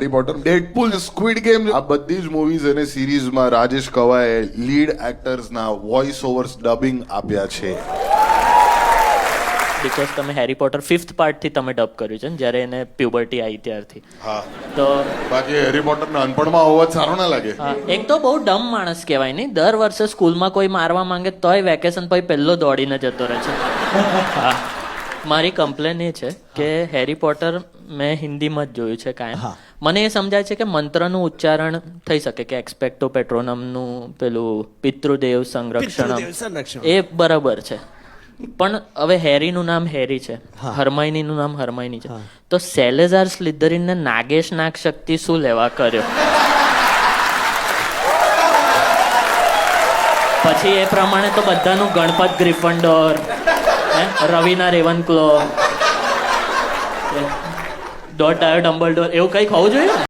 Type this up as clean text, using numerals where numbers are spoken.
હેરી Potter, Deadpool, Squid Game, આ બધી જ મૂવીઝ અને સિરીઝમાં રાજેશ કવાએ લીડ એક્ટર્સના વોઇસ ઓવર્સ ડબિંગ આપ્યા છે. બિકોઝ તમે હેરી પોટર 5th પાર્ટથી તમે ડબ કર્યું છે ને, જ્યારે એને પ્યુબર્ટી આવી ત્યારથી. હા, તો બાકી હેરી પોટર નાનપણમાં અવાજ સારો ના લાગે. હા, એક તો બહુ ડમ માણસ કહેવાય નહીં, દર વર્ષે સ્કૂલમાં કોઈ મારવા માંગે તોય વેકેશન પછી પહેલો દોડીને જતો રહે છે. હા, મારી કમ્પ્લેન એ છે કે હેરી પોટર મેં હિન્દીમાં જ જોયું છે કાયમ. મને એ સમજાય છે કે મંત્રનું ઉચ્ચારણ થઈ શકે કે એક્સપેક્ટો પેટ્રોનમનું પેલું પિતૃદેવ સંરક્ષણમ એ બરાબર છે, પણ હવે હેરીનું નામ હેરી છે, હરમાઈનીનું નામ હરમાઈની છે, તો સેલેઝાર સ્લિધરીનને નાગેશ નાગ શક્તિ શું લેવા કર્યો? પછી એ પ્રમાણે તો બધાનું ગણપત ગ્રિફન્ડોર, રવિના રેવનક્લો, ડોટ ડાયો ડમ્બલડોર એવું કંઈક હોવું જોઈએ.